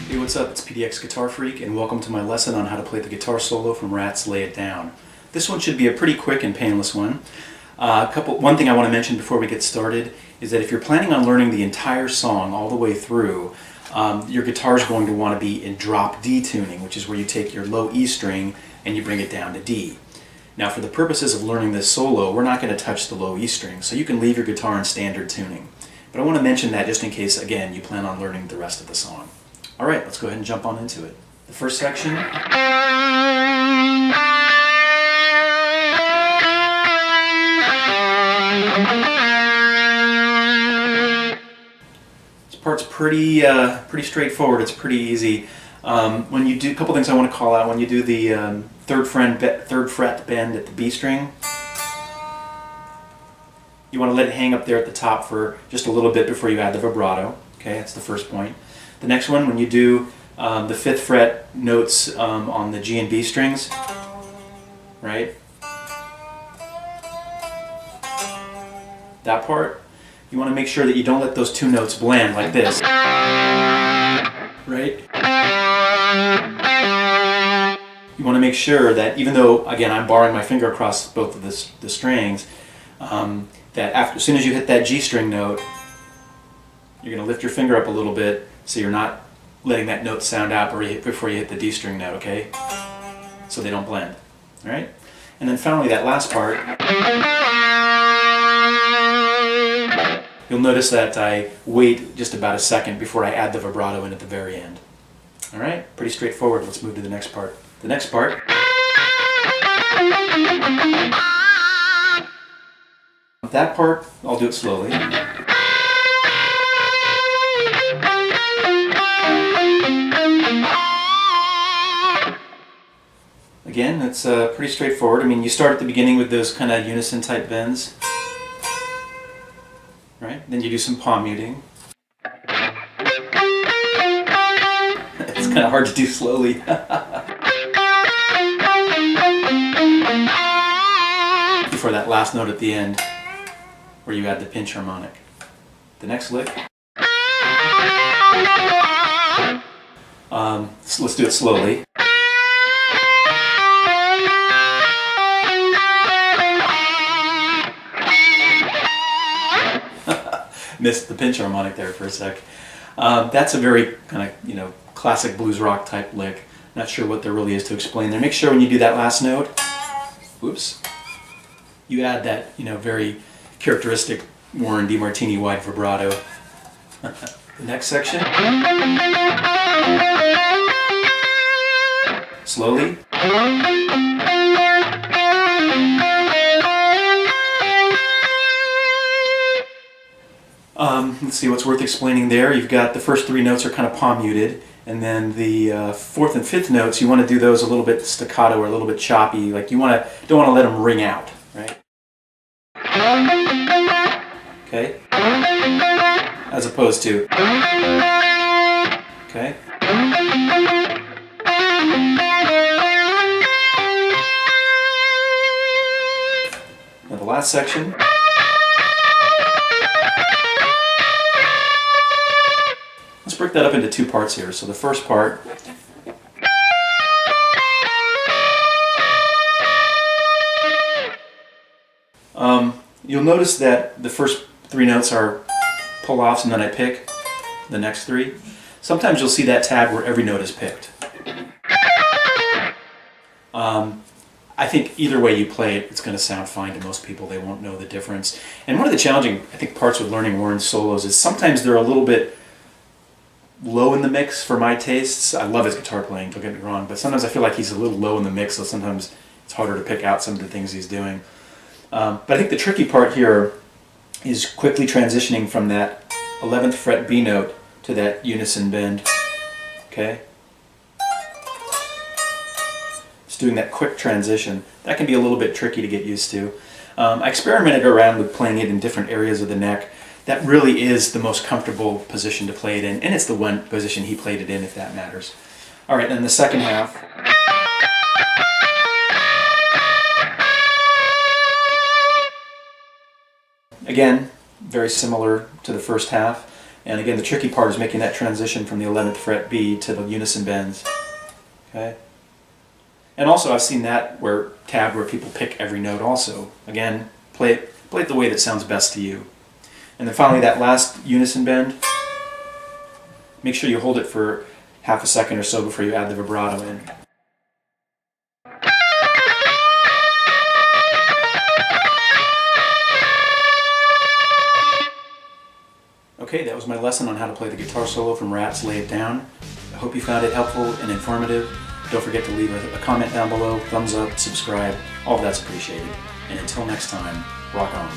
Hey, what's up? It's PDX Guitar Freak, and welcome to my lesson on how to play the guitar solo from Ratt's Lay It Down. This one should be a pretty quick and painless one. One thing I want to mention before we get started is that if you're planning on learning the entire song all the way through, your guitar is going to want to be in drop D tuning, which is where you take your low E string and you bring it down to D. Now, for the purposes of learning this solo, we're not going to touch the low E string, so you can leave your guitar in standard tuning. But I want to mention that just in case, again, you plan on learning the rest of the song. All right, let's go ahead and jump on into it. The first section. This part's pretty straightforward. It's pretty easy. When you do, a couple things I want to call out. When you do the third fret bend at the B string, you want to let it hang up there at the top for just a little bit before you add the vibrato. Okay, that's the first point. The next one, when you do the 5th fret notes on the G and B strings, right? That part, you want to make sure that you don't let those two notes blend like this, right? You want to make sure that even though, again, I'm barring my finger across both of the strings, that as soon as you hit that G string note, you're going to lift your finger up a little bit so you're not letting that note sound out before you hit the D string note, okay? So they don't blend, all right? And then finally, that last part, you'll notice that I wait just about a second before I add the vibrato in at the very end. All right? Pretty straightforward. Let's move to the next part. The next part, that part, I'll do it slowly. Again, it's pretty straightforward. I mean, you start at the beginning with those kind of unison type bends, right? Then you do some palm muting. It's kind of hard to do slowly. Before that last note at the end, where you add the pinch harmonic. The next lick. So let's do it slowly. Missed the pinch harmonic there for a sec. That's a very kind of, classic blues rock type lick. Not sure what there really is to explain there. Make sure when you do that last note, whoops, you add that, very characteristic Warren DeMartini wide vibrato. The next section. Slowly. Let's see what's worth explaining there. You've got the first 3 notes are kind of palm muted, and then the 4th and 5th notes, you want to do those a little bit staccato or a little bit choppy. Like don't want to let them ring out, right? Okay. As opposed to. Okay. Now the last section. Let's break that up into 2 parts here. So the first part, you'll notice that the first 3 notes are pull-offs and then I pick the next 3. Sometimes you'll see that tab where every note is picked. I think either way you play it, it's going to sound fine to most people. They won't know the difference. And one of the challenging, I think, parts with learning Warren's solos is sometimes they're a little bit low in the mix for my tastes. I love his guitar playing, don't get me wrong, but sometimes I feel like he's a little low in the mix, so sometimes it's harder to pick out some of the things he's doing. But I think the tricky part here is quickly transitioning from that 11th fret B note to that unison bend. Okay? Just doing that quick transition. That can be a little bit tricky to get used to. I experimented around with playing it in different areas of the neck. That really is the most comfortable position to play it in, and it's the one position he played it in, if that matters. All right, then the second half. Again, very similar to the first half. And again, the tricky part is making that transition from the 11th fret B to the unison bends. Okay? And also I've seen that where people pick every note also. Again, play it the way that sounds best to you. And then finally that last unison bend, make sure you hold it for half a second or so before you add the vibrato in. Okay, that was my lesson on how to play the guitar solo from Ratt's Lay It Down. I hope you found it helpful and informative. Don't forget to leave a comment down below, thumbs up, subscribe, all of that's appreciated. And until next time, rock on.